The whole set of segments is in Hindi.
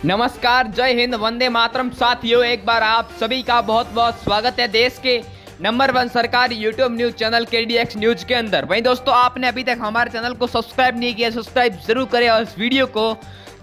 नमस्कार, जय हिंद, वंदे मातरम। साथियों, एक बार आप सभी का बहुत बहुत स्वागत है देश के नंबर 1 सरकारी YouTube news channel KDX news के अंदर। वहीं दोस्तों, आपने अभी तक हमारे चैनल को सब्सक्राइब नहीं किया, सब्सक्राइब जरूर करें और इस वीडियो को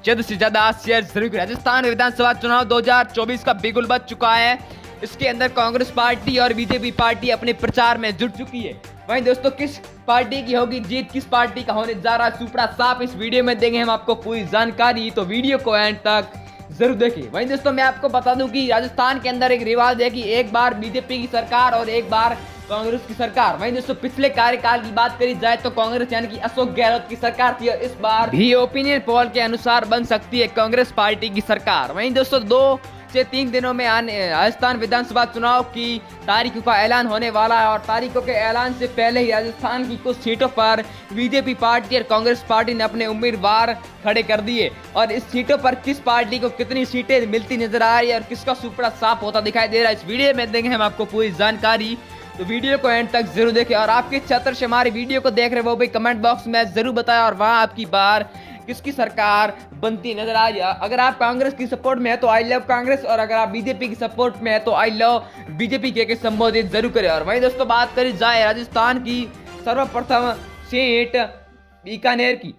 ज्यादा से ज्यादा शेयर जरूर करें। राजस्थान विधानसभा चुनाव 2024 का बिगुल बज चुका है। इसके अंदर कांग्रेस पार्टी और बीजेपी पार्टी अपने प्रचार में जुट चुकी है। वहीं दोस्तों, किस पार्टी की होगी जीत, किस पार्टी का होने जा रहा है सुपड़ा साफ, इस वीडियो में देंगे हम आपको पूरी जानकारी, तो वीडियो को एंड तक जरूर देखिए। वहीं दोस्तों, मैं आपको बता दूं कि राजस्थान के अंदर एक रिवाज है कि एक बार बीजेपी की सरकार और एक बार कांग्रेस की सरकार। वहीं दोस्तों, पिछले कार्यकाल की बात करी जाए तो कांग्रेस यानी कि अशोक गहलोत की सरकार थी और इस बार भी ओपिनियन पोल के अनुसार बन सकती है कांग्रेस पार्टी की सरकार। वहीं दोस्तों, 2 से 3 दिनों में राजस्थान विधानसभा चुनाव की तारीखों का ऐलान होने वाला है और तारीखों के ऐलान से पहले ही राजस्थान की कुछ सीटों पर बीजेपी पार्टी और कांग्रेस पार्टी ने अपने उम्मीदवार खड़े कर दिए और इस सीटों पर किस पार्टी को कितनी सीटें मिलती नजर आ रही है और किसका सुपड़ा साफ होता दिखाई दे रहा है, इस वीडियो में देंगे हम आपको पूरी जानकारी। तो वीडियो को एंड तक जरूर देखें और आपके छात्र से हमारी वीडियो को देख रहे वो भी कमेंट बॉक्स में जरूर बताएं और वहां आपकी बार किसकी सरकार बनती नजर आ रही है। अगर आप कांग्रेस की सपोर्ट में है तो आई लव कांग्रेस और अगर आप बीजेपी की सपोर्ट में है तो आई लव बीजेपी के संबोधित जरूर करें। और वहीं दोस्तों, बात करी जाए राजस्थान की सर्वप्रथम सीट बीकानेर की,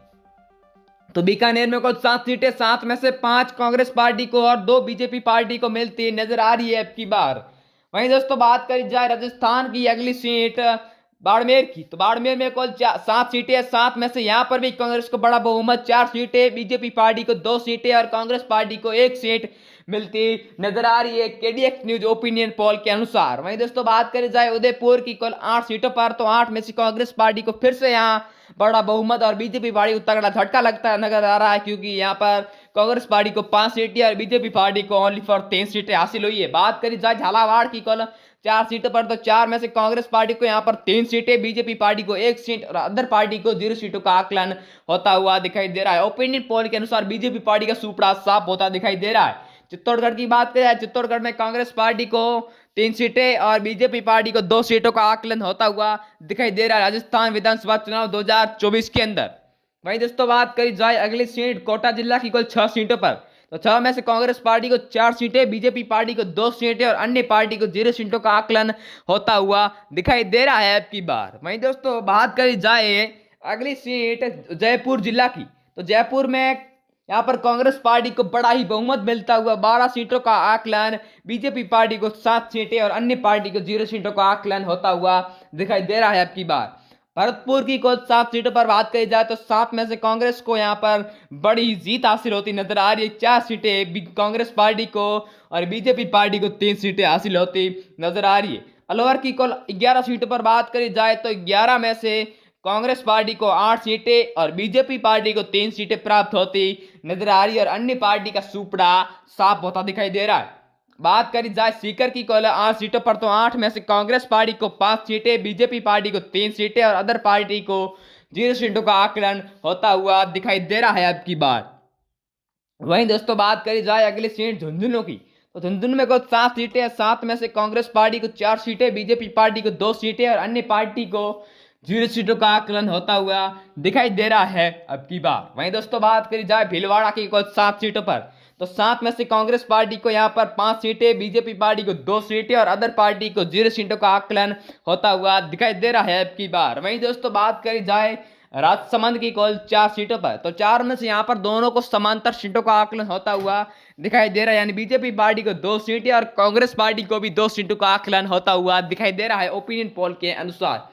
तो बीकानेर में कुल 7 सीटें, 7 में से 5 कांग्रेस पार्टी को और 2 बीजेपी पार्टी को मिलती नजर आ रही है अब की बार। वहीं दोस्तों, बात करी जाए राजस्थान की अगली सीट बाड़मेर की, तो बाड़मेर में कुल 7 सीटें, 7 में से यहां पर भी कांग्रेस को बड़ा बहुमत, 4 सीटें, बीजेपी पार्टी को 2 सीटें और कांग्रेस पार्टी को 1 सीट मिलती नजर आ रही है KDX न्यूज ओपिनियन पोल के अनुसार। वहीं दोस्तों, बात करी जाए उदयपुर की कुल 8 सीटों पर, तो 8 में से कांग्रेस पार्टी को फिर से यहां बड़ा बहुमत और बीजेपी पार्टी को तगड़ा झटका लगता नजर आ रहा है, क्योंकि यहाँ पर कांग्रेस पार्टी को 5 सीटें और बीजेपी पार्टी को ओनली फॉर 3 सीटें हासिल हुई है। बात करी जाए झालावाड़ की कुल 4 सीटों पर, तो 4 में से कांग्रेस पार्टी को यहाँ पर 3 सीटें, बीजेपी पार्टी को 1 सीट और अदर पार्टी को 0 सीटों का आकलन होता हुआ दिखाई दे रहा है। ओपिनियन पोल के अनुसार बीजेपी पार्टी का सुपड़ा साफ होता दिखाई दे रहा है। चित्तौड़गढ़ की बात करें, चित्तौड़गढ़ में कांग्रेस पार्टी को 3 सीटें और बीजेपी पार्टी को 2 सीटों का आकलन होता हुआ दिखाई दे रहा है राजस्थान विधानसभा चुनाव 2024 के अंदर। वहीं दोस्तों, बात करी जाए अगली सीट कोटा जिला की कुल 6 सीटों पर, तो 6 में से कांग्रेस पार्टी को 4 सीटें, बीजेपी पार्टी को 2 सीटें और अन्य पार्टी को 0 सीटों का आकलन होता हुआ दिखाई दे रहा है अब की बार। वहीं दोस्तों, बात करी जाए अगली सीट जयपुर जिला की, तो जयपुर में यहाँ पर कांग्रेस पार्टी को बड़ा ही बहुमत मिलता हुआ 12 सीटों का आकलन, बीजेपी पार्टी को 7 सीटें और अन्य पार्टी को 0 सीटों का आकलन होता हुआ दिखाई दे रहा है अब की बार। भरतपुर की कुल 7 सीटों पर बात करी जाए तो 7 में से कांग्रेस को यहाँ पर बड़ी जीत हासिल होती नजर आ रही है। 4 सीटें कांग्रेस पार्टी को और बीजेपी पार्टी को 3 सीटें हासिल होती नजर आ रही है। अलवर की कुल 11 सीटों पर बात करी जाए तो 11 में से कांग्रेस पार्टी को 8 सीटें और बीजेपी पार्टी को 3 सीटें प्राप्त होती नजर आ रही है और अन्य पार्टी का सुपड़ा साफ होता दिखाई दे रहा है। बात करी जाए सीकर की कुल 8 सीटों पर, तो 8 में से कांग्रेस पार्टी को 5 सीटें, बीजेपी पार्टी को 3 सीटें और अदर पार्टी को 0 सीटों का आकलन होता हुआ दिखाई दे रहा है अब की बार। वहीं दोस्तों, बात करी जाए अगली सीट झुंझुनू की, तो झुंझुनू में कुल 7 सीटें, 7 में से कांग्रेस पार्टी को 4 सीटें, बीजेपी पार्टी को 2 सीटें और अन्य पार्टी को 0 सीटों का आकलन होता हुआ दिखाई दे रहा है अब की बार। वहीं दोस्तों, बात करी जाए भीलवाड़ा की कुल 7 सीटों पर, तो 7 में से कांग्रेस पार्टी को यहाँ पर 5 सीटें, बीजेपी पार्टी को 2 सीटें और अदर पार्टी को 0 सीटों का आकलन होता हुआ दिखाई दे रहा है अब की बार। वहीं दोस्तों, बात करी जाए राजसमंद की कुल 4 सीटों पर, तो 4 में से यहाँ पर दोनों को समांतर सीटों का आकलन होता हुआ दिखाई दे रहा है, यानी बीजेपी पार्टी को 2 सीटें और कांग्रेस पार्टी को भी 2 सीटों का आकलन होता हुआ दिखाई दे रहा है ओपिनियन पोल के अनुसार।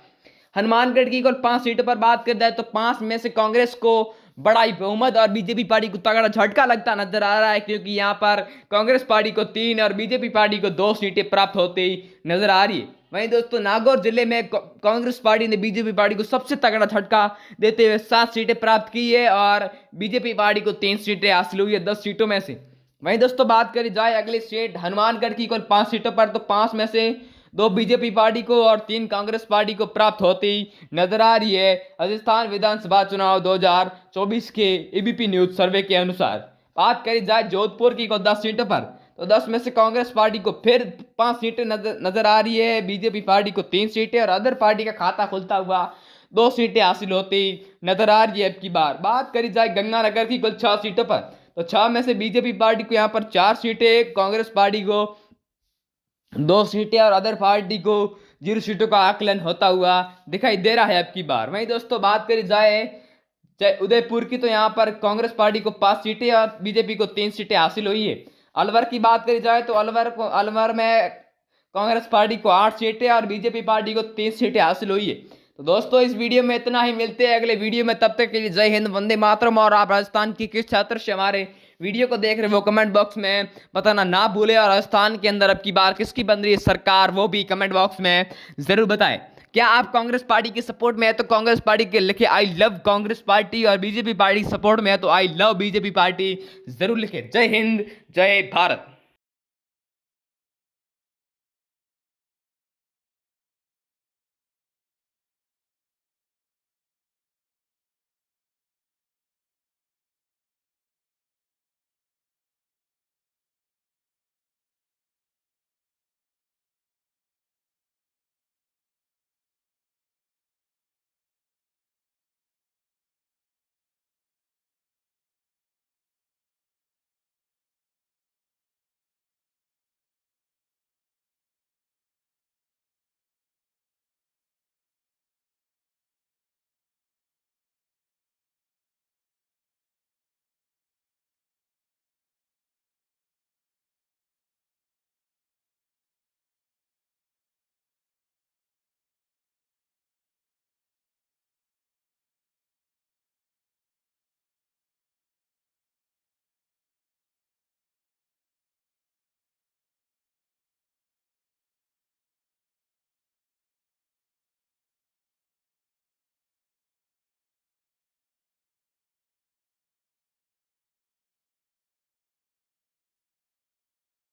हनुमानगढ़ की कुल 5 सीटों पर बात कर जाए तो 5 में से कांग्रेस को बड़ा ही बहुमत और बीजेपी पार्टी को तगड़ा झटका लगता नजर आ रहा है, क्योंकि यहाँ पर कांग्रेस पार्टी को 3 और बीजेपी पार्टी को 2 सीटें प्राप्त होती नजर आ रही है। वहीं दोस्तों, नागौर जिले में कांग्रेस पार्टी ने बीजेपी पार्टी को सबसे तगड़ा झटका देते हुए 7 सीटें प्राप्त की है और बीजेपी पार्टी को 3 सीटें हासिल हुई है 10 सीटों में से। वहीं दोस्तों, बात करी जाए अगली सीट हनुमानगढ़ की कुल 5 सीटों पर, तो 5 में से 2 बीजेपी पार्टी को और 3 कांग्रेस पार्टी को प्राप्त होती नजर आ रही है राजस्थान विधानसभा चुनाव 2024 के ABP न्यूज सर्वे के अनुसार। बात करी जाए जोधपुर की कुल 10 सीटों पर, तो 10 में से कांग्रेस पार्टी को फिर 5 सीटें नजर आ रही है, बीजेपी पार्टी को 3 सीटें और अदर पार्टी का खाता खुलता हुआ 2 सीटें हासिल होती नजर आ रही है अब की बार। बात करी जाए गंगानगर की कुल 6 सीटों पर, तो 6 में से बीजेपी पार्टी को यहाँ पर 4 सीटें, कांग्रेस पार्टी को 2 सीटें और अदर पार्टी को 0 सीटों का आकलन होता हुआ दिखाई दे रहा है अब की बार। वहीं दोस्तों बात करी जाए उदयपुर की, तो यहाँ पर कांग्रेस पार्टी को 5 सीटें और बीजेपी को 3 सीटें हासिल हुई है। अलवर की बात करी जाए तो अलवर में कांग्रेस पार्टी को 8 सीटें और बीजेपी पार्टी को 3 सीटें हासिल हुई है। तो दोस्तों इस वीडियो में इतना ही, मिलते हैं अगले वीडियो में, तब तक के लिए जय हिंद, वंदे मातरम। और आप राजस्थान की किस क्षेत्र से हमारे वीडियो को देख रहे हो वो कमेंट बॉक्स में बताना ना भूले, और राजस्थान के अंदर अब की बार किसकी बन रही है सरकार वो भी कमेंट बॉक्स में जरूर बताएं। क्या आप कांग्रेस पार्टी के सपोर्ट में है तो कांग्रेस पार्टी के लिखे आई लव कांग्रेस पार्टी, और बीजेपी पार्टी सपोर्ट में है तो आई लव बीजेपी पार्टी जरूर लिखे। जय हिंद, जय भारत।